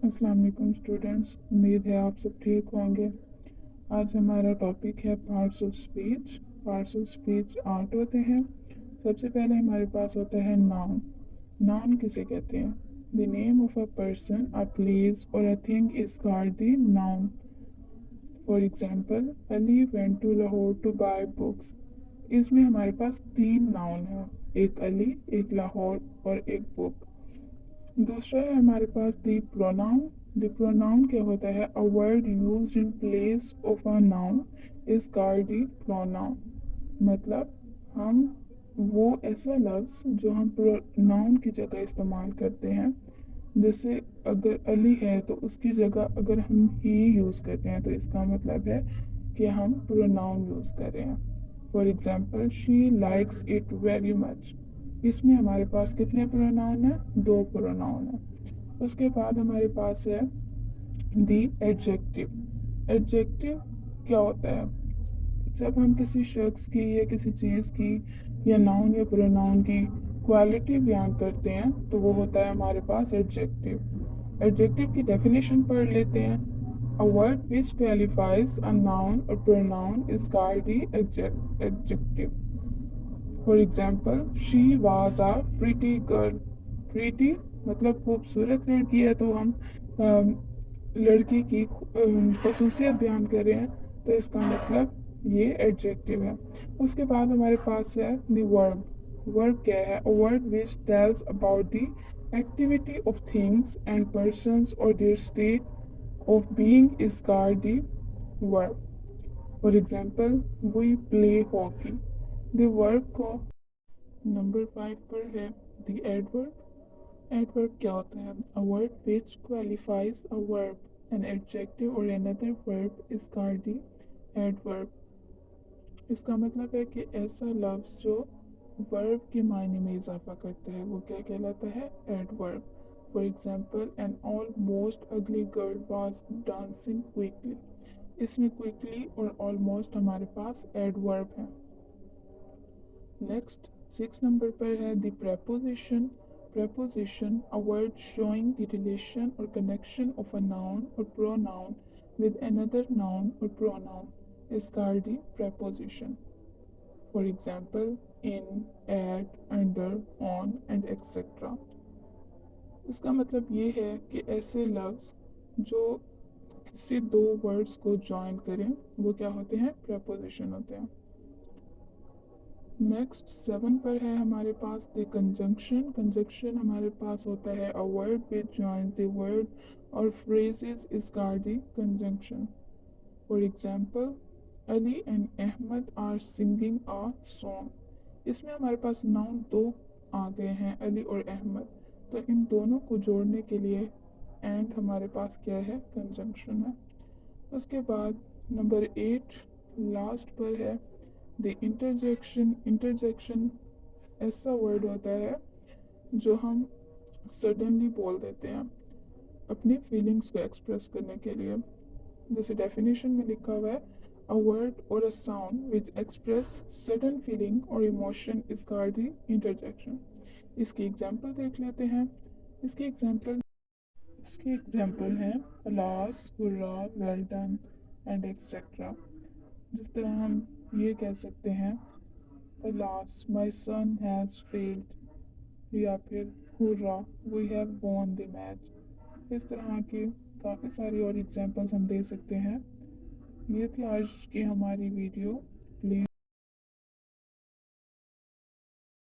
अस्सलाम वालेकुम स्टूडेंट्स, उम्मीद है आप सब ठीक होंगे। आज हमारा टॉपिक है parts of speech. Parts of speech 8 होते हैं। सबसे पहले हमारे पास होता है नाउन। नाउन किसे कहते हैं? The name of a person, a place और a thing is called the noun. For example, Ali went to Lahore to buy books. इसमें हमारे पास 3 नाउन हैं, एक अली, एक लाहौर और एक बुक। दूसरा है हमारे पास दी प्रोनाउन। द प्रोनाउन क्या होता है? A word used in place of a noun is called the pronoun. मतलब हम वो ऐसा लफ्ज़ जो हम प्रोनाउन की जगह इस्तेमाल करते हैं, जैसे अगर अली है तो उसकी जगह अगर हम ही यूज़ करते हैं तो इसका मतलब है कि हम प्रोनाउन यूज़ कर रहे हैं। For example, she likes it very much. इसमें हमारे पास कितने प्रोनाउन हैं? 2 प्रोनाउन हैं। उसके बाद हमारे पास है दी एडजेक्टिव। एडजेक्टिव क्या होता है? जब हम किसी शख्स की या किसी चीज़ की या नाउन या प्रोनाउन की क्वालिटी बयान करते हैं तो वो होता है हमारे पास एडजेक्टिव। एडजेक्टिव की डेफिनेशन पढ़ लेते हैं। A word which qualifies a noun or pronoun is called the adjective. For example, she was a pretty girl. Pretty मतलब खूबसूरत लड़की है, तो हम लड़की की खसूसियत बयान कर रहे हैं तो इसका मतलब ये एडजेक्टिव है। उसके बाद हमारे पास है द वर्ब। वर्ब क्या है? A word which tells about the activity of things and persons or their state of being is called the verb. For example, we play hockey. The verb को number 5 पर है the adverb. Adverb क्या होता है? A word which qualifies a verb, an adjective और another verb is called the adverb. इसका मतलब है कि ऐसा लफ्ज़ जो वर्ब के मायने में इजाफा करता है वो क्या कहलाता है? Adverb. For example, an almost ugly girl was dancing quickly. इसमें क्विकली और ऑलमोस्ट हमारे पास एडवर्ब है। नेक्स्ट 6 नंबर पर है the preposition. Preposition, a word showing the relation or connection of a noun or pronoun with another noun or pronoun is called the preposition. For example, in, at, under, on and etc. इसका मतलब ये है कि ऐसे लफ्ज़ जो किसी 2 words को जॉइन करें वो क्या होते हैं? preposition होते हैं। नेक्स्ट 7 पर है हमारे पास द कंजंक्शन। कंजंक्शन हमारे पास होता है a word which joins the word और phrases is called the conjunction. For example, Ali and Ahmed are singing a song. इसमें हमारे पास नाउन 2 आ गए हैं, अली और अहमद, तो इन दोनों को जोड़ने के लिए एंड हमारे पास क्या है? कंजंक्शन है। उसके बाद नंबर 8 लास्ट पर है द इंटरजेक्शन। इंटरजेक्शन ऐसा वर्ड होता है जो हम सडनली बोल देते हैं अपनी फीलिंग्स को एक्सप्रेस करने के लिए। जैसे डेफिनेशन में लिखा हुआ है, अ वर्ड और a sound which express sudden feeling और emotion is called the interjection. इसकी एग्जांपल देख लेते हैं। इसकी एग्जांपल इसकी एग्जांपल है alas, hurrah, well done and etcetera. जिस तरह हम ये कह सकते हैं, alas my son has failed, या फिर hurrah we have won the match। इस तरह की काफ़ी सारी और एग्जांपल्स हम दे सकते हैं। ये थी आज की हमारी वीडियो। प्लीज़